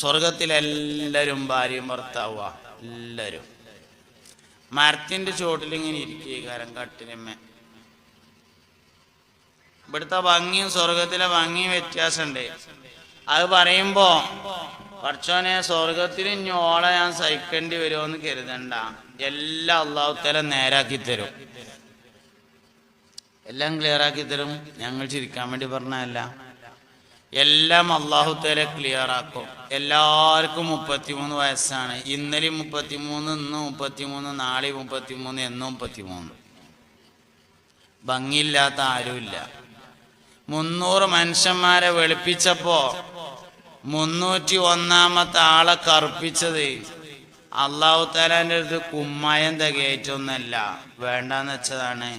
സ്വർഗത്തിലെല്ലാവരും ഭാര്യയും ഭർത്താവുക, എല്ലാവരും മരത്തിൻ്റെ ചുവട്ടിലിങ്ങനെ ഇരിക്കുക കട്ടിലിന്മേ. ഇവിടുത്തെ ഭംഗിയും സ്വർഗത്തിലെ ഭംഗിയും വ്യത്യാസമുണ്ട്. അത് പറയുമ്പോ പടച്ചോനെ സ്വർഗത്തിൽ ഇനി ഓളെ ഞാൻ സഹിക്കേണ്ടി വരുമോന്ന് കരുതണ്ട. എല്ലാം അള്ളാഹു തആല നേരാക്കി തരും, എല്ലാം ക്ലിയർ ആക്കി തരും. ഞങ്ങൾ ചിരിക്കാൻ വേണ്ടി പറഞ്ഞതല്ല, എല്ലാം അള്ളാഹു തആല ക്ലിയർ ആക്കും. എല്ലാവർക്കും 33 വയസ്സാണ്. ഇന്നലെ 33, ഇന്നും 33, നാളെ 33, എന്നും 33. ഭംഗിയില്ലാത്ത ആരുമില്ല. 300 മനുഷ്യന്മാരെ വെളുപ്പിച്ചപ്പോ 301ാമത്തെ ആളെ കറുപ്പിച്ചത് അള്ളാഹു തആലാന്റെ അടുത്ത് കുമ്മായം തികയായിട്ടൊന്നല്ല, വേണ്ടെന്ന് വെച്ചതാണ്.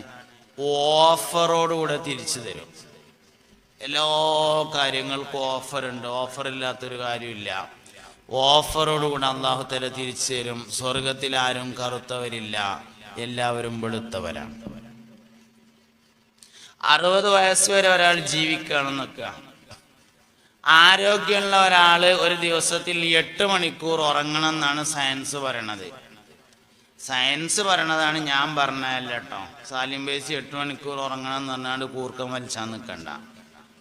ഓഫറോടുകൂടെ തിരിച്ചു തരും. എല്ലാ കാര്യങ്ങൾക്കും ഓഫറുണ്ട്, ഓഫറില്ലാത്തൊരു കാര്യമില്ല. ഓഫറോടുകൂടെ അള്ളാഹു തആല തിരിച്ചു തരും. സ്വർഗത്തിൽ ആരും കറുത്തവരില്ല, എല്ലാവരും വെളുത്തവരാണ്. 60 വയസ്സ് വരെ ഒരാൾ ജീവിക്കുകയാണെന്നൊക്കെ. ആരോഗ്യമുള്ള ഒരാൾ ഒരു ദിവസത്തിൽ 8 മണിക്കൂർ ഉറങ്ങണം എന്നാണ് സയൻസ് പറയണത്. സയൻസ് പറയണതാണ്, ഞാൻ പറഞ്ഞതല്ല കേട്ടോ. സാലിം ബേസി 8 മണിക്കൂർ ഉറങ്ങണം എന്ന് പറഞ്ഞാൽ കൂർക്കം വലിച്ചാൽ നിൽക്കണ്ട.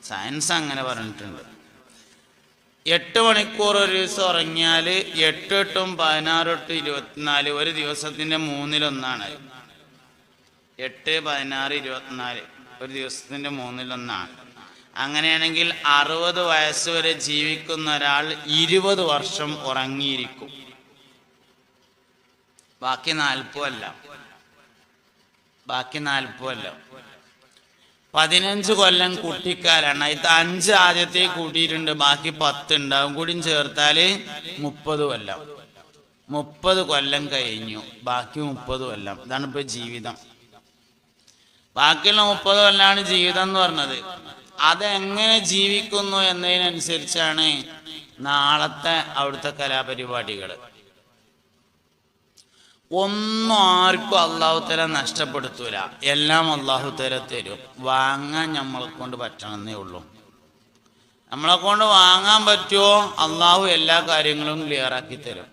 സയൻസ് അങ്ങനെ പറഞ്ഞിട്ടുണ്ട്. 8 മണിക്കൂർ ഒരു ദിവസം ഉറങ്ങിയാൽ 8 8 16 8 24 ഒരു ദിവസത്തിൻ്റെ 1/3. 8 16 24 ഒരു ദിവസത്തിൻ്റെ 1/3. അങ്ങനെയാണെങ്കിൽ 60 വയസ്സ് വരെ ജീവിക്കുന്ന ഒരാൾ 20 വർഷം ഉറങ്ങിയിരിക്കും. ബാക്കി 40 അല്ല, ബാക്കി 40 അല്ല. 15 കൊല്ലം കുട്ടിക്കാലാണ്. ഇത് 5 ആദ്യത്തെ കൂട്ടിയിട്ടുണ്ട്, ബാക്കി 10 ഉണ്ടാവും. കൂടി ചേർത്താൽ 30 കൊല്ലം. 30 കൊല്ലം കഴിഞ്ഞു, ബാക്കി 30 കൊല്ലം. ഇതാണ് ഇപ്പൊ ജീവിതം. ബാക്കിയുള്ള 30 കൊല്ലാണ് ജീവിതം എന്ന് പറഞ്ഞത്. അതെങ്ങനെ ജീവിക്കുന്നു എന്നതിനനുസരിച്ചാണ് നാളത്തെ അവിടുത്തെ കലാപരിപാടികൾ. ഒന്നും ആർക്കും അള്ളാഹു തആല നഷ്ടപ്പെടുത്തൂല, എല്ലാം അള്ളാഹു തആല തരും. വാങ്ങാൻ നമ്മളെ കൊണ്ട് പറ്റണമെന്നേ ഉള്ളൂ. നമ്മളെ കൊണ്ട് വാങ്ങാൻ പറ്റുമോ? അള്ളാഹു എല്ലാ കാര്യങ്ങളും ക്ലിയർ ആക്കി തരും.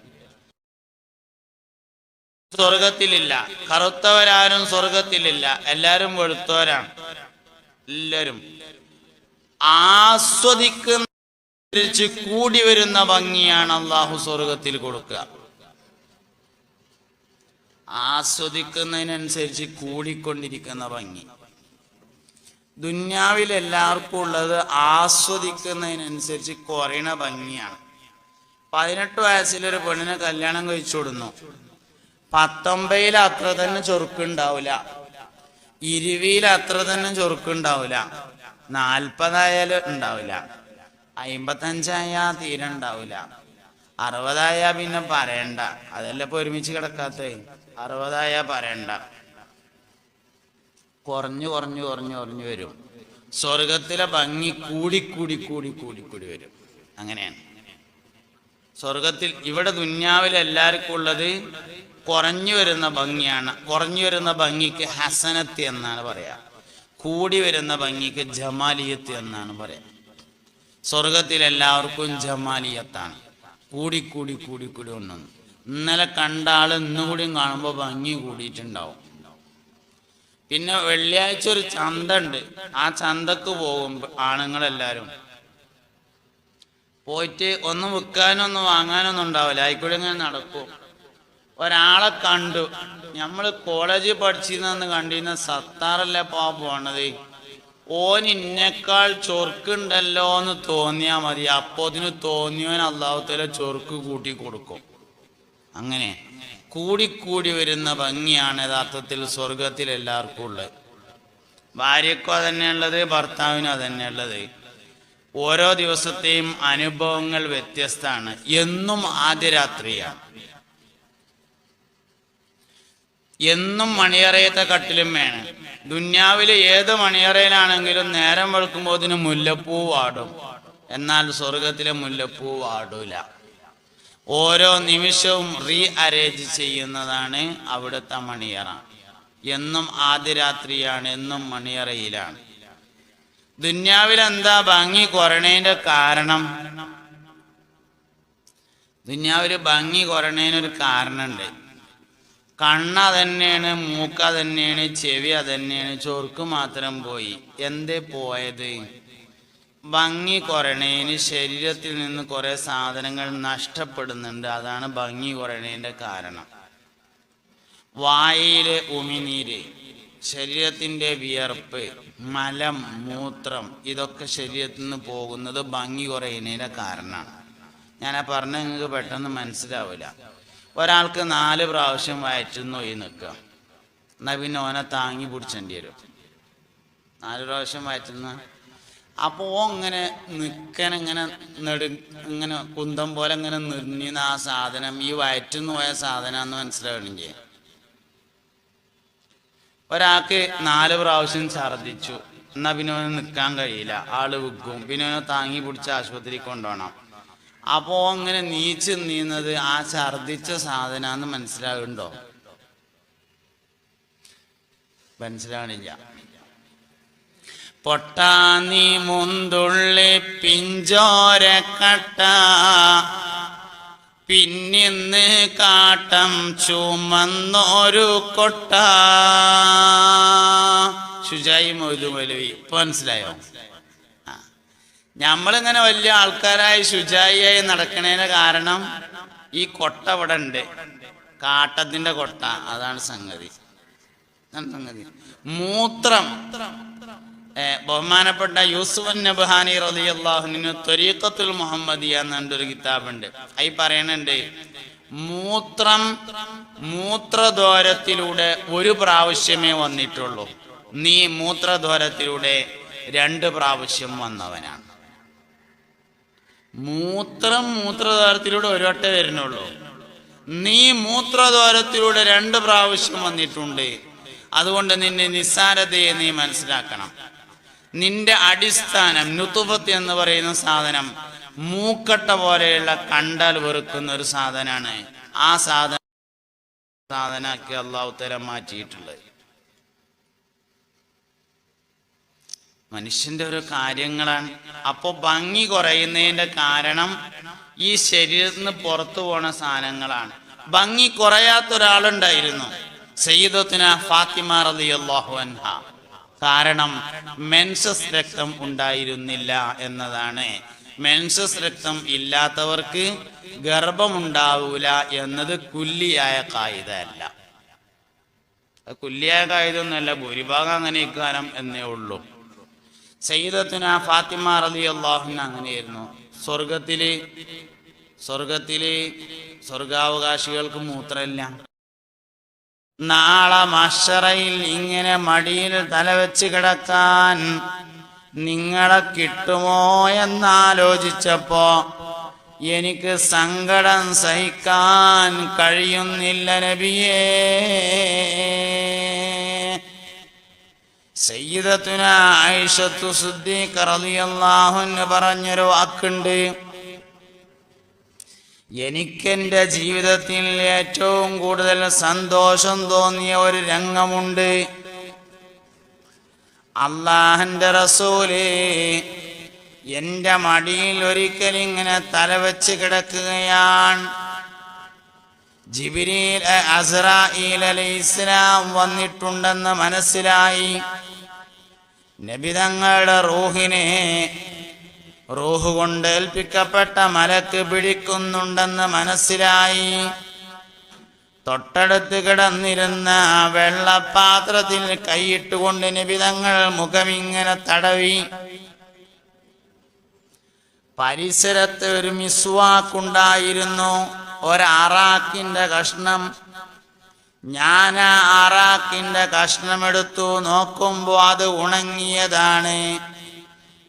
സ്വർഗത്തിലില്ല, കറുത്തവരാരും സ്വർഗത്തിലില്ല, എല്ലാവരും വെളുത്തവരാണ്. എല്ലാവരും ആസ്വദിക്കുന്ന കൂടി വരുന്ന ഭംഗിയാണ് അള്ളാഹു സ്വർഗത്തിൽ കൊടുക്കുക. ആസ്വദിക്കുന്നതിനനുസരിച്ച് കൂടിക്കൊണ്ടിരിക്കുന്ന ഭംഗി. ദുന്യാവിൽ എല്ലാവർക്കും ഉള്ളത് ആസ്വദിക്കുന്നതിനനുസരിച്ച് കുറയണ ഭംഗിയാണ്. 18 വയസ്സിലൊരു പെണ്ണിനെ കല്യാണം കഴിച്ചു കൊടുന്നു. 19 അത്ര തന്നെ ചൊറുക്കുണ്ടാവില്ല, 20 അത്ര തന്നെ ചൊറുക്കുണ്ടാവില്ല, 40 ഉണ്ടാവില്ല, 55 തീരെ ഉണ്ടാവില്ല, 60 പിന്നെ പറയണ്ട. അതല്ല ഇപ്പൊ ഒരുമിച്ച് കിടക്കാത്ത. 60 പറയണ്ട. കുറഞ്ഞു കുറഞ്ഞു കുറഞ്ഞു കുറഞ്ഞു വരും. സ്വർഗത്തിലെ ഭംഗി കൂടിക്കൂടി കൂടി കൂടി കൂടി വരും. അങ്ങനെയാണ് സ്വർഗത്തിൽ. ഇവിടെ ദുന്യാവിൽ എല്ലാവർക്കും ഉള്ളത് കുറഞ്ഞു വരുന്ന ഭംഗിയാണ്. കുറഞ്ഞു വരുന്ന ഭംഗിക്ക് ഹസനത്ത് എന്നാണ് പറയാ. കൂടി വരുന്ന ഭംഗിക്ക് ജമാലിയത്ത് എന്നാണ് പറയാ. സ്വർഗത്തിൽ എല്ലാവർക്കും ജമാലിയത്താണ്. കൂടിക്കൂടി കൂടിക്കൂടി ഒന്നൊന്ന്. ഇന്നലെ കണ്ട ആൾ ഇന്നുകൂടിയും കാണുമ്പോൾ ഭംഗി കൂടിയിട്ടുണ്ടാവും. പിന്നെ വെള്ളിയാഴ്ച ഒരു ചന്ത ഉണ്ട്. ആ ചന്തക്ക് പോകും ആണുങ്ങളെല്ലാവരും. പോയിട്ട് ഒന്നും വിൽക്കാനൊന്നും വാങ്ങാനൊന്നും ഉണ്ടാവില്ല, ആയിക്കൂടെ ഇങ്ങനെ നടക്കും. ഒരാളെ കണ്ടു. നമ്മൾ കോളേജിൽ പഠിച്ചിരുന്നെന്ന് കണ്ടിരുന്ന സത്താറല്ലേ പോണത്. ഓൻ ഇന്നേക്കാൾ ചൊറുക്കുണ്ടല്ലോ എന്ന് തോന്നിയാൽ മതി, അപ്പോതിന് തോന്നിയവൻ അള്ളാഹു തആല ചൊറുക്ക് കൂട്ടി കൊടുക്കും. അങ്ങനെ കൂടിക്കൂടി വരുന്ന ഭംഗിയാണ് യഥാർത്ഥത്തിൽ സ്വർഗത്തിൽ എല്ലാവർക്കും ഉള്ളത്. ഭാര്യക്കും അതന്നെയുള്ളത്, ഭർത്താവിനും അതന്നെയുള്ളത്. ഓരോ ദിവസത്തെയും അനുഭവങ്ങൾ വ്യത്യസ്തമാണ്. എന്നും ആദ്യ രാത്രിയാണ്, എന്നും മണിയറയത്തെ കട്ടിലും വേണം. ദുന്യാവിലെ ഏത് മണിയറയിലാണെങ്കിലും നേരം വെളുക്കുമ്പോൾ അതിന് മുല്ലപ്പൂ വാടും. എന്നാൽ സ്വർഗത്തിലെ മുല്ലപ്പൂ വാടൂല. ഓരോ നിമിഷവും റീ അറേഞ്ച് ചെയ്യുന്നതാണ് അവിടുത്തെ മണിയറ. എന്നും ആദ്യ രാത്രിയാണ്, എന്നും മണിയറയിലാണ്. ദുന്യാവിൽ എന്താ ഭംഗി കുറണേന്റെ കാരണം? ദുന്യാവിൽ ഭംഗി കുറയണതിനൊരു കാരണമുണ്ട്. കണ്ണ് അതന്നെയാണ്, മൂക്ക് അതന്നെയാണ്, ചെവി അതന്നെയാണ്, ചൊർക്ക് മാത്രം പോയി. എന്തേ പോയത്? ഭംഗി കുറയണതിന് ശരീരത്തിൽ നിന്ന് കുറേ സാധനങ്ങൾ നഷ്ടപ്പെടുന്നുണ്ട്. അതാണ് ഭംഗി കുറയണതിൻ്റെ കാരണം. വായയിലെ ഉമിനീര്, ശരീരത്തിൻ്റെ വിയർപ്പ്, മലം, മൂത്രം, ഇതൊക്കെ ശരീരത്തിൽ നിന്ന് പോകുന്നത് ഭംഗി കുറയുന്നതിൻ്റെ കാരണമാണ്. ഞാൻ പറഞ്ഞ നിങ്ങൾക്ക് പെട്ടെന്ന് മനസ്സിലാവില്ല. ഒരാൾക്ക് 4 പ്രാവശ്യം വയറ്റുന്നൊഴി നിൽക്കുക, എന്നാൽ പിന്നെ ഓനെ താങ്ങി പിടിച്ചേണ്ടി വരും. 4 പ്രാവശ്യം വയറ്റുന്ന അപ്പോൾ ഇങ്ങനെ നിൽക്കാനിങ്ങനെ ഇങ്ങനെ കുന്തം പോലെ ഇങ്ങനെ നിർന്നിന്ന ആ സാധനം ഈ വയറ്റുന്നു പോയ സാധനമാണെന്ന് മനസ്സിലാവണമെങ്കിൽ, ഒരാൾക്ക് 4 പ്രാവശ്യം ഛർദ്ദിച്ചു, എന്നാൽ പിന്നെ ഓന് നിൽക്കാൻ കഴിയില്ല, ആള് വിൽക്കും, പിന്നെ ഓനെ താങ്ങി പിടിച്ച് ആശുപത്രിയിൽ കൊണ്ടുപോകണം. അപ്പോൾ അങ്ങനെ നീച്ച് നീന്നത് ആ ഛർദ്ദിച്ച സാധനമാണെന്ന് മനസ്സിലാകുന്നുണ്ടോ? മനസ്സിലാവണില്ല. പൊട്ടാനി മുന്തുള്ളി പിഞ്ചോരക്കട്ട, പിന്നിന്ന് കാട്ടം ചുമന്നൊരു കൊട്ട. ശുചായി മൊയ്തു മൊലവി. ഇപ്പൊ മനസ്സിലായോ? നമ്മളിങ്ങനെ വലിയ ആൾക്കാരായി ശുചായിയായി നടക്കണേന് കാരണം ഈ കൊട്ട ഇവിടെ ഉണ്ട്, കാട്ടത്തിന്റെ കൊട്ട. അതാണ് സംഗതി. മൂത്രം. ബഹുമാനപ്പെട്ട യൂസുഫ് നബ്ഹാനി റളിയല്ലാഹു അൻഹു ത്വരീഖത്തുൽ മുഹമ്മദിയ എന്നൊരു കിതാബുണ്ട്. അതിൽ പറയണുണ്ട്, മൂത്രദ്വാരത്തിലൂടെ 1 പ്രാവശ്യമേ വന്നിട്ടുള്ളൂ. നീ മൂത്രദ്വാരത്തിലൂടെ 2 പ്രാവശ്യം വന്നവനാണ്. മൂത്രദ്വാരത്തിലൂടെ 1 വട്ടം വരുന്നുള്ളൂ. നീ മൂത്രദ്വാരത്തിലൂടെ 2 പ്രാവശ്യം വന്നിട്ടുണ്ട്. അതുകൊണ്ട് നിന്നെ നിസ്സാരതയെ നീ മനസ്സിലാക്കണം. നിന്റെ അടിസ്ഥാനം നുതുഫത്ത് എന്ന് പറയുന്ന സാധനം മൂക്കട്ട പോലെയുള്ള കണ്ടാൽ വെറുക്കുന്ന ഒരു സാധനമാണ്. ആ സാധനാക്കി അള്ളാഹു തആല മാറ്റിയിട്ടുള്ളത്. മനുഷ്യന്റെ ഒരു കാര്യങ്ങളാണ്. അപ്പോൾ ഭംഗി കുറയുന്നതിന്റെ കാരണം ഈ ശരീരത്തിൽ നിന്ന് പുറത്തു പോണ സാധനങ്ങളാണ്. ഭംഗി കുറയാത്ത ഒരാളുണ്ടായിരുന്നു, സയ്യിദത്തുന ഫാത്തിമ റളിയല്ലാഹു അൻഹ. കാരണം മെൻസസ് രക്തം ഉണ്ടായിരുന്നില്ല എന്നതാണ്. മെൻസസ് രക്തം ഇല്ലാത്തവർക്ക് ഗർഭമുണ്ടാവൂല എന്നത് കുല്ലിയായ കായിക അല്ല. കുല്ലിയായ കായികയൊന്നുമല്ല, ഭൂരിഭാഗം അങ്ങനെ ഇക്കാരം എന്നേ ഉള്ളൂ. സയ്യിദത്തുന ഫാത്തിമ റളിയല്ലാഹു അൻഹ അങ്ങനെയായിരുന്നു. സ്വർഗാവകാശികൾക്ക് മൂത്രമില്ല. നാളെ മഹ്ശറയിൽ ഇങ്ങനെ മടിയിൽ തലവെച്ച് കിടക്കാൻ നിങ്ങളെ കിട്ടുമോ എന്നാലോചിച്ചപ്പോ എനിക്ക് സങ്കടം സഹിക്കാൻ കഴിയുന്നില്ല നബിയേ. സയ്യിദത്തുന ആയിഷത്തു സിദ്ദീഖ റളിയല്ലാഹു അൻഹ പറഞ്ഞൊരു വാക്കുണ്ട്, എനിക്കെൻ്റെ ജീവിതത്തിൽ ഏറ്റവും കൂടുതൽ സന്തോഷം തോന്നിയ ഒരു രംഗമുണ്ട്. അല്ലാഹുവിൻ്റെ റസൂല് എൻ്റെ മടിയിൽ ഒരിക്കലിങ്ങനെ തലവെച്ച് കിടക്കുകയാണ്. ജിബ്രീൽ അസ്രായീൽ അലൈഹിസ്സലാം വന്നിട്ടുണ്ടെന്ന് മനസ്സിലായി. നബി തങ്ങളുടെ റൂഹ് കൊണ്ട് ഏൽപ്പിക്കപ്പെട്ട മലക്ക് പിടിക്കുന്നുണ്ടെന്ന് മനസ്സിലായി. തൊട്ടടുത്ത് കിടന്നിരുന്ന വെള്ളപാത്രത്തിൽ കൈയിട്ടുകൊണ്ട് നബി തങ്ങൾ മുഖമിങ്ങനെ തടവി. പരിസരത്ത് ഒരു മിസ്വാക്കുണ്ടായിരുന്നു, ഒരാറാക്കിന്റെ കഷ്ണം. ഞാൻ ആ ആറാക്കിന്റെ കഷ്ണമെടുത്തു നോക്കുമ്പോൾ അത് ഉണങ്ങിയതാണ്.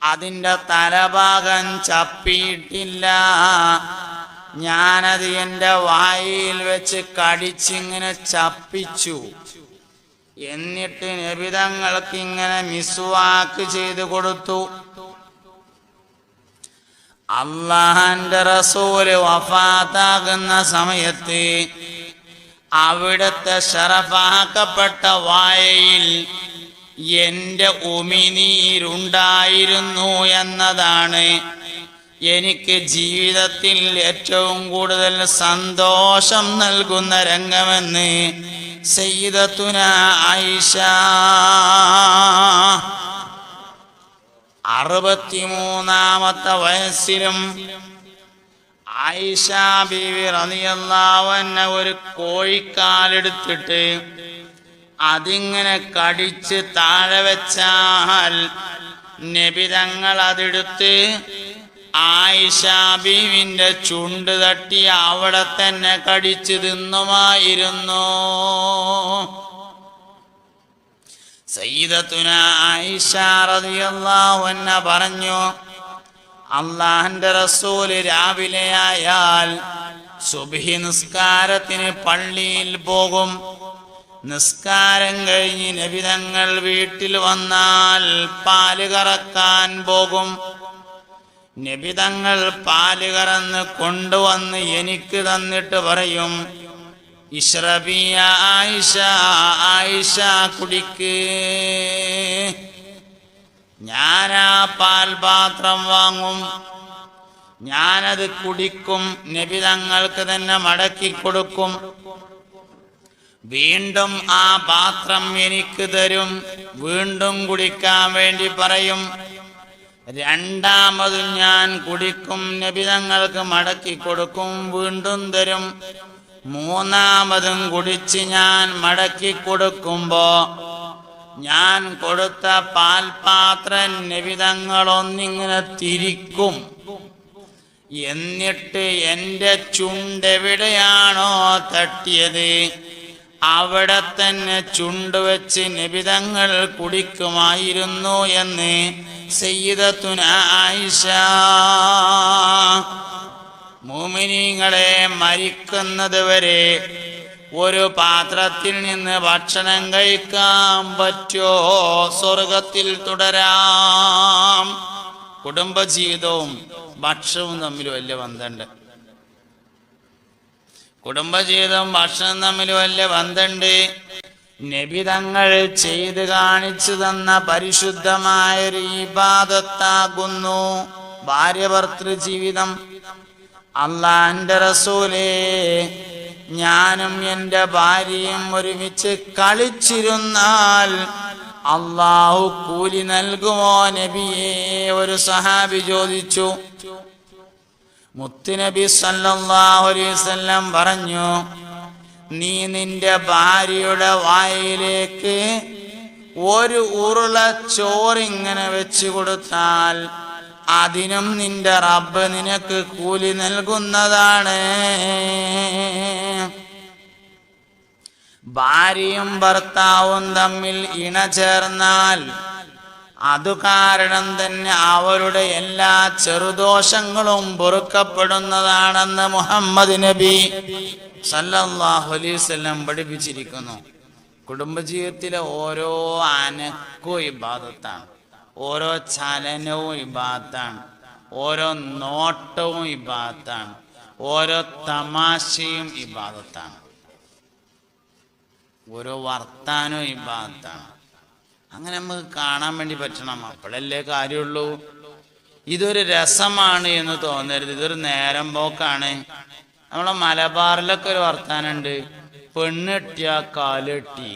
അതിൻ്റെ തലഭാഗം ചപ്പിയിട്ടില്ല. ഞാനത് എൻ്റെ വായിൽ വെച്ച് കടിച്ചിങ്ങനെ ചപ്പിച്ചു. എന്നിട്ട് നബിതങ്ങൾക്ക് ഇങ്ങനെ മിസ്വാക്ക് ചെയ്തു കൊടുത്തു. അല്ലാഹുവിൻ്റെ റസൂല് വഫാത്താകുന്ന സമയത്ത് അവിടുത്തെ ശറഫാക്കപ്പെട്ട വായയിൽ എൻ്റെ ഉമിനീരുണ്ടായിരുന്നു എന്നതാണ് എനിക്ക് ജീവിതത്തിൽ ഏറ്റവും കൂടുതൽ സന്തോഷം നൽകുന്ന രംഗമെന്ന് സയ്യിദത്തുന ആയിഷ 63-ാമത്തെ വയസ്സിലും ആയിഷ ബീവി റളിയല്ലാഹു അൻഹ ഒരു കോഴിക്കാലെടുത്തിട്ട് അതിങ്ങനെ കടിച്ച് താഴെ വെച്ചാൽ നബി തങ്ങൾ അതെടുത്ത് ആയിഷ ബീവിന്റെ ചുണ്ട് തട്ടി അവിടെ തന്നെ കടിച്ചു തിന്നുമായിരുന്നു. സയ്യിദത്തുന ആയിഷ റളിയല്ലാഹു അൻഹ പറഞ്ഞു, അല്ലാഹുവിന്റെ റസൂൽ രാവിലെ ആയാൽ സുബ്ഹി നിസ്കാരത്തിന് പള്ളിയിൽ പോകും. നിസ്കാരം കഴിഞ്ഞ് നബി തങ്ങൾ വീട്ടിൽ വന്നാൽ പാല് കറക്കാൻ പോകും. നബി തങ്ങൾ പാല് കറന്ന് കൊണ്ടുവന്ന് എനിക്ക് തന്നിട്ട് പറയും, ഇശ്റബി ആയിഷ, ആയിഷ കുടിക്ക്. ഞാനാ പാൽപാത്രം വാങ്ങും, ഞാനത് കുടിക്കും. നബി തങ്ങൾക്ക് തന്നെ മടക്കി കൊടുക്കും. വീണ്ടും ആ പാത്രം എനിക്ക് തരും, വീണ്ടും കുടിക്കാൻ വേണ്ടി പറയും. രണ്ടാമതും ഞാൻ കുടിക്കും, നബി തങ്ങൾക്ക് മടക്കി കൊടുക്കും, വീണ്ടും തരും. മൂന്നാമതും കുടിച്ച് ഞാൻ മടക്കി കൊടുക്കുമ്പോ ഞാൻ കൊടുത്ത പാൽപാത്രം നബി തങ്ങളൊന്നിങ്ങനെ തിരിക്കും. എന്നിട്ട് എൻ്റെ ചുണ്ടെവിടെയാണോ തട്ടിയത് അവിടെ തന്നെ ചുണ്ടുവെച്ച് നബി തങ്ങൾ കുടിക്കുമായിരുന്നു എന്ന് സയ്യിദത്തുന ആയിഷ. മുഅ്മിനീങ്ങളെ, മരിക്കുന്നത് വരെ ഒരു പാത്രത്തിൽ നിന്ന് ഭക്ഷണം കഴിക്കാൻ പറ്റോ? സ്വർഗത്തിൽ തുടരാം. കുടുംബജീവിതവും ഭക്ഷണവും തമ്മിൽ വലിയ ബന്ധമുണ്ട്. കുടുംബജീവിതവും ഭക്ഷണം തമ്മിൽ വലിയ ബന്ധമുണ്ട്. നബി തങ്ങൾ ചെയ്ത് കാണിച്ചു തന്ന പരിശുദ്ധമായൊരു ഇബാദത്താകുന്നു ഭാര്യ ഭർതൃ ജീവിതം. അല്ലാഹുവിന്റെ റസൂലേ, ഞാനും എൻ്റെ ഭാര്യയും ഒരുമിച്ച് കളിച്ചിരുന്നാൽ അല്ലാഹു കൂലി നൽകുമോ നബിയേ? ഒരു സഹാബി ചോദിച്ചു. മുത്തുനബി സല്ലല്ലാഹു അലൈഹി വസല്ലം പറഞ്ഞു, നീ നിന്റെ ഭാര്യയുടെ വായിലേക്ക് ഒരു ഉരുള ചോറിങ്ങനെ വെച്ചു കൊടുത്താൽ അതിനും നിന്റെ റബ്ബ് നിനക്ക് കൂലി നൽകുന്നതാണ്. ഭാര്യയും ഭർത്താവും തമ്മിൽ ഇണ ചേർന്നാൽ അതു കാരണം തന്നെ അവരുടെ എല്ലാ ചെറുദോഷങ്ങളും പൊറുക്കപ്പെടുന്നതാണെന്ന് മുഹമ്മദ് നബി സല്ലല്ലാഹു അലൈഹി വസല്ലം പഠിപ്പിച്ചിരിക്കുന്നു. കുടുംബജീവിതത്തിലെ ഓരോ അനക്കവും ഇബാദത്താണ്, ഓരോ ചലനവും ഇബാദത്താണ്, ഓരോ നോട്ടവും ഇബാദത്താണ്, ഓരോ തമാശയും ഇബാദത്താണ്, ഓരോ വർത്താനവും ഇബാദത്താണ്. അങ്ങനെ നമുക്ക് കാണാൻ വേണ്ടി പറ്റണം, അപ്പോഴല്ലേ കാര്യമുള്ളൂ. ഇതൊരു രസമാണ് എന്ന് തോന്നരുത്, ഇതൊരു നേരം പോക്കാണ്. നമ്മളെ മലബാറിലൊക്കെ ഒരു വർത്താനുണ്ട്, പെണ്ണെട്ടിയ കാലെട്ടി,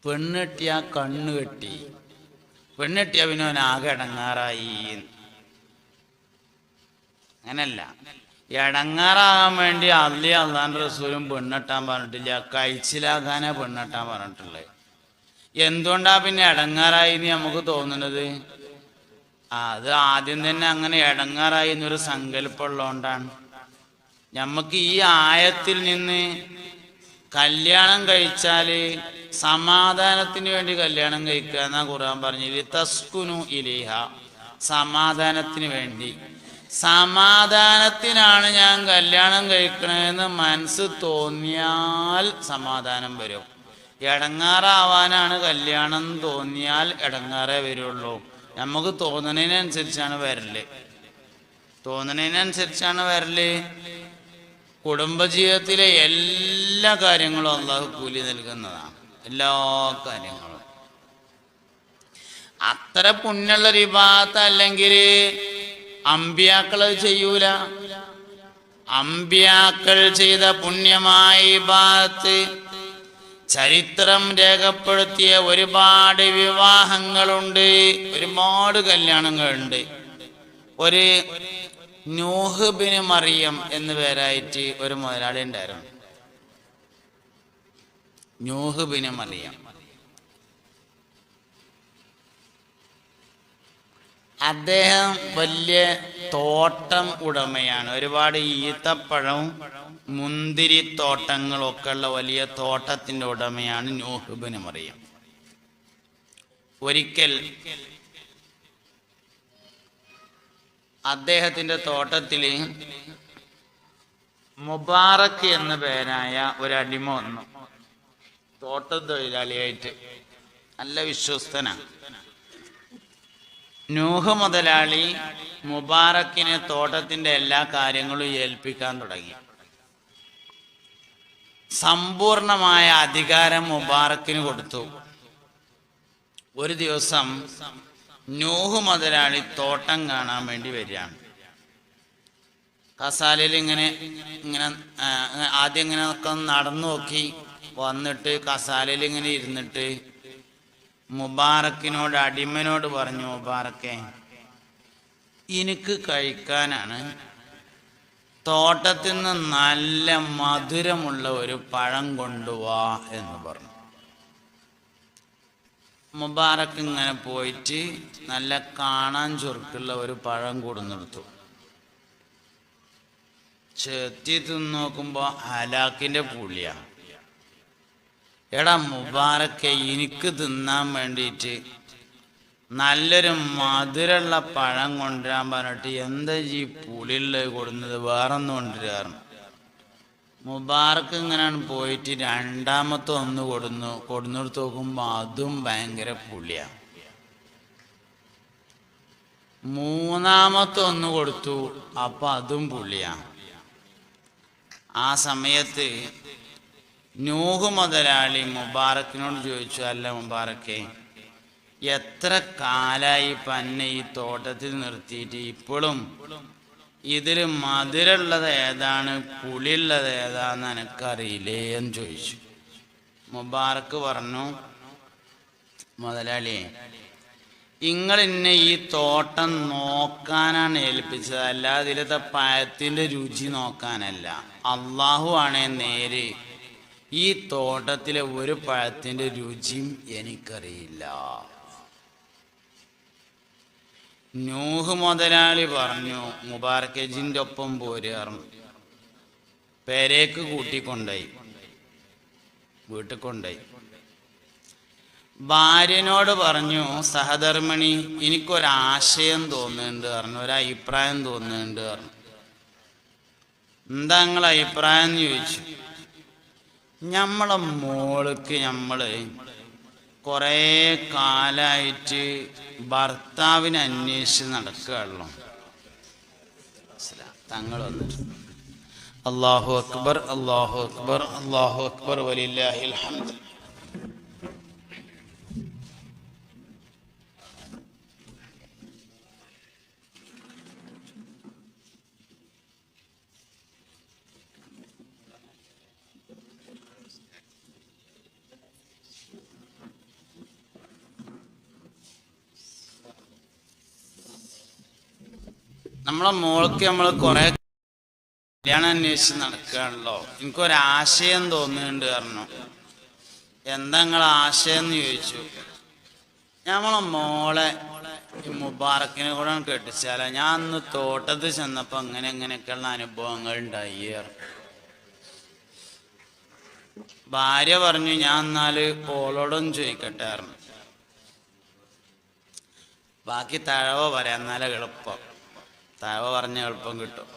പെണ്ണെട്ടിയ കണ്ണ് കെട്ടി, പെണ്ണെട്ടിയ പിന്നെ അവൻ ആകെ ഇടങ്ങാറായി. അങ്ങനല്ല, ഇടങ്ങാറാകാൻ വേണ്ടി അള്ളാന്റെ റസൂലും പെണ്ണെട്ടാൻ പറഞ്ഞിട്ടില്ല, കഴിച്ചിലാകാനാ പെണ്ണെട്ടാൻ പറഞ്ഞിട്ടുള്ളത്. എന്തുകൊണ്ടാ പിന്നെ ഇടങ്ങാറായി എന്ന് നമുക്ക് തോന്നുന്നത്? അത് ആദ്യം തന്നെ അങ്ങനെ ഇടങ്ങാറായി എന്നൊരു സങ്കല്പമുള്ളതുകൊണ്ടാണ്. നമുക്ക് ഈ ആയത്തിൽ നിന്ന് കല്യാണം കഴിച്ചാല് സമാധാനത്തിന് വേണ്ടി കല്യാണം കഴിക്കുക എന്നാ ഖുർആൻ പറഞ്ഞത്. തസ്കുനു ഇലൈഹ, സമാധാനത്തിന് വേണ്ടി. സമാധാനത്തിനാണ് ഞാൻ കല്യാണം കഴിക്കണമെന്ന് മനസ്സ് തോന്നിയാൽ സമാധാനം വരും. ഇടങ്ങാറാവാനാണ് കല്യാണം തോന്നിയാൽ ഇടങ്ങാറേ വരുള്ളൂ. നമുക്ക് തോന്നുന്നതിനനുസരിച്ചാണ് വരല്, തോന്നുന്നതിനനുസരിച്ചാണ് വരല്. കുടുംബജീവിതത്തിലെ എല്ലാ കാര്യങ്ങളും അള്ളാഹു കൂലി നൽകുന്നതാണ്, എല്ലാ കാര്യങ്ങളും. അത്ര പുണ്യമുള്ളൊരു ഇബാദത്ത് അല്ലെങ്കിൽ അമ്പിയാക്കൾ ചെയ്യൂല. അമ്പിയാക്കൾ ചെയ്ത പുണ്യമായ ഇബാദത്ത് ചരിത്രം രേഖപ്പെടുത്തിയ ഒരുപാട് വിവാഹങ്ങളുണ്ട്, ഒരുപാട് കല്യാണങ്ങളുണ്ട്. ഒരു നൂഹ് ബിന് മറിയം എന്നു പേരായിട്ട് ഒരു മുതലാളി ഉണ്ടായിരുന്നു. നൂഹ് ബിന് മറിയം. അദ്ദേഹം വലിയ തോട്ടം ഉടമയാണ്. ഒരുപാട് ഈത്തപ്പഴവും മുന്തിരിത്തോട്ടങ്ങളൊക്കെ ഉള്ള വലിയ തോട്ടത്തിൻ്റെ ഉടമയാണ് നൂഹ് ബിന് മറിയം. ഒരിക്കൽ അദ്ദേഹത്തിൻ്റെ തോട്ടത്തിൽ മുബാറക്ക് എന്ന പേരായ ഒരു അടിമ വന്നു. തോട്ടത്തൊഴിലാളിയായിട്ട് നല്ല വിശ്വസ്തനാണ്. നൂഹ് മുതലാളി മുബാറക്കിനെ തോട്ടത്തിൻ്റെ എല്ലാ കാര്യങ്ങളും ഏൽപ്പിക്കാൻ തുടങ്ങി. സമ്പൂർണമായ അധികാരം മുബാറക്കിന് കൊടുത്തു. ഒരു ദിവസം നൂഹ് മുതലാളി തോട്ടം കാണാൻ വേണ്ടി വരികയാണ്. കസാലയിൽ ഇങ്ങനെ ആദ്യം ഇങ്ങനെ ഒക്കെ നടന്നു നോക്കി വന്നിട്ട് കസാലയിൽ ഇങ്ങനെ ഇരുന്നിട്ട് മുബാറക്കിനോട്, അടിമനോട് പറഞ്ഞു, മുബാറക്കെ, എനിക്ക് കഴിക്കാനാണ് തോട്ടത്തിൽ നിന്ന് നല്ല മധുരമുള്ള ഒരു പഴം കൊണ്ടുവാ എന്ന് പറഞ്ഞു. മുബാറക്ക് ഇങ്ങനെ പോയിട്ട് നല്ല കാണാൻ ചുരുക്കുള്ള ഒരു പഴം കൊടുന്നെടുത്തു. ചെത്തി തിന്ന് നോക്കുമ്പോൾ ഹലാക്കിൻ്റെ പുളിയാണ്. എടാ മുബാറക്കെ, എനിക്ക് തിന്നാൻ വേണ്ടിയിട്ട് നല്ലൊരു മധുരമുള്ള പഴം കൊണ്ടുവരാൻ പറഞ്ഞിട്ട് എന്താ ഈ പുളിയുള്ളത് കൊടുന്നത്, വേറൊന്നും കൊണ്ടുവരാറുണ്ട്. മുബാറക്ക് ഇങ്ങനെയാണ് പോയിട്ട് രണ്ടാമത്തെ ഒന്ന് കൊടുന്നെടുത്ത് നോക്കുമ്പോൾ അതും ഭയങ്കര പുളിയാണ്. മൂന്നാമത്തെ ഒന്ന് കൊടുത്തു, അപ്പം അതും പുളിയാണ്. ആ സമയത്ത് നൂഹ് മുതലാളി മുബാറക്കിനോട് ചോദിച്ചു, അല്ല മുബാറക്കെ, എത്ര കാലായി പന്നെ ഈ തോട്ടത്തിൽ നിർത്തിയിട്ട് ഇപ്പോഴും ഇതിൽ മധുരമുള്ളത് ഏതാണ് പുളിയുള്ളത് ഏതാന്ന് എനിക്കറിയില്ലേ എന്ന് ചോദിച്ചു. മുബാറക്ക് പറഞ്ഞു, മുതലാളിയെ, നിങ്ങൾ എന്നെ ഈ തോട്ടം നോക്കാനാണ് ഏൽപ്പിച്ചത്, അല്ലാതെ ഇതിലത്തെ പഴത്തിൻ്റെ രുചി നോക്കാനല്ല. അള്ളാഹു ആണേ നേര്, ഈ തോട്ടത്തിലെ ഒരു പഴത്തിൻ്റെ രുചിയും എനിക്കറിയില്ല. നൂഹ് മുതലാളി പറഞ്ഞു, മുബാറക്കജിൻ്റെ ഒപ്പം പോരുകയായിരുന്നു. പേരേക്ക് കൂട്ടിക്കൊണ്ടായി, വീട്ടിൽ കൊണ്ടായി. ഭാര്യനോട് പറഞ്ഞു, സഹധർമ്മിണി, എനിക്കൊരാശയം തോന്നുന്നുണ്ട് പറഞ്ഞു, ഒരഭിപ്രായം തോന്നുന്നുണ്ട് പറഞ്ഞു. എന്താ നിങ്ങളെ അഭിപ്രായം എന്ന് ചോദിച്ചു. നമ്മളെ മോൾക്ക് കുറേ കാലമായിട്ട് ഭർത്താവിനെ അന്വേഷിച്ച് നടക്കുകയുള്ളൂ. തങ്ങൾ വന്നിട്ട് അല്ലാഹു അക്ബർ, അല്ലാഹു അക്ബർ, അല്ലാഹു അക്ബർ, വലില്ലാഹിൽ ഹംദ്. നമ്മളെ മോൾക്ക് നമ്മൾ കുറേ കല്യാണം അന്വേഷിച്ച് നടക്കുകയാണല്ലോ, എനിക്കൊരാശയം തോന്നുന്നുണ്ട് പറഞ്ഞു. എന്താ നിങ്ങളെ ആശയം എന്ന് ചോദിച്ചു. നമ്മളെ മോളെ ഈ മുബാറക്കിനെ കൂടെ കെട്ടിച്ചാല. ഞാൻ അന്ന് തോട്ടത്തിൽ ചെന്നപ്പോൾ അങ്ങനെയൊക്കെയുള്ള അനുഭവങ്ങൾ ഉണ്ടായി. ഭാര്യ പറഞ്ഞു, ഞാൻ എന്നാല് ഓളോടൊന്നും ചോദിക്കട്ടെ പറഞ്ഞു. ബാക്കി തഴവ പറയാം, എന്നാലും എളുപ്പം. തഴവ പറഞ്ഞ എളുപ്പം കിട്ടും.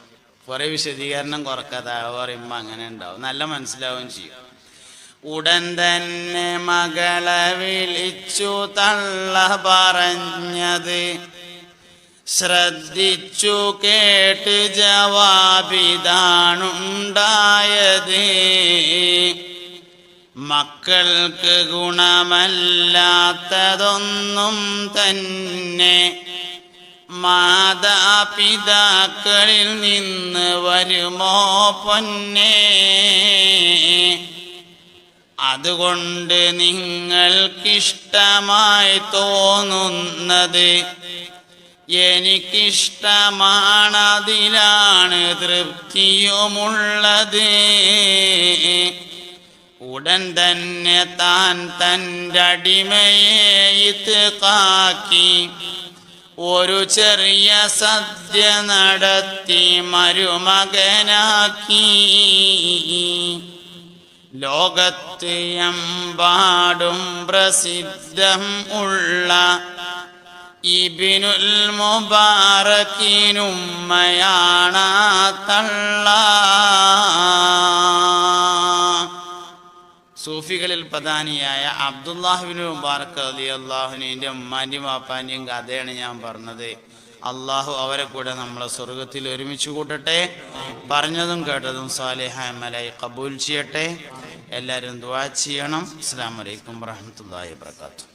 കുറേ വിശദീകരണം കുറയ്ക്കുക. തഴവ പറയുമ്പോൾ അങ്ങനെ ഉണ്ടാവും, നല്ല മനസ്സിലാവുകയും ചെയ്യും. ഉടൻ തന്നെ മകളെ വിളിച്ചു തള്ള പറഞ്ഞത് ശ്രദ്ധിച്ചു കേട്ട് ജവാബിതാണുണ്ടായത്. മക്കൾക്ക് ഗുണമല്ലാത്തതൊന്നും തന്നെ മാതാപിതാക്കളിൽ നിന്ന് വരുമോ പൊന്നേ? അതുകൊണ്ട് നിങ്ങൾക്കിഷ്ടമായി തോന്നുന്നത് എനിക്കിഷ്ടമാണതിലാണ് തൃപ്തിയുമുള്ളത്. ഉടൻ തന്നെ താൻ തൻ്റെ അടിമയെ ഇത്കാക്കി ഒരു ചെറിയ സദ്യ നടത്തി മരുമകനാക്കി. ലോകത്ത് എമ്പാടും പ്രസിദ്ധം ഉള്ള ഇബ്നുൽ മുബാറക്കിനുമ്മയാണ് തള്ള. സൂഫികളിൽ പ്രധാനിയായ അബ്ദുല്ലാഹിബ്നു മുബാറക് റളിയല്ലാഹുവിന്റെ ഉമ്മാന്റെയും വാപ്പാന്റെയും കഥയാണ് ഞാൻ പറഞ്ഞത്. അള്ളാഹു അവരെ കൂടെ നമ്മളെ സ്വർഗത്തിൽ ഒരുമിച്ച് കൂട്ടട്ടെ. പറഞ്ഞതും കേട്ടതും സാലിഹായ അമലായി ഖബൂൽ ചെയ്യട്ടെ. എല്ലാവരും ദുആ ചെയ്യണം. അസ്സലാമു അലൈക്കും വറഹ്മത്തുള്ളാഹി വബറകാതുഹു.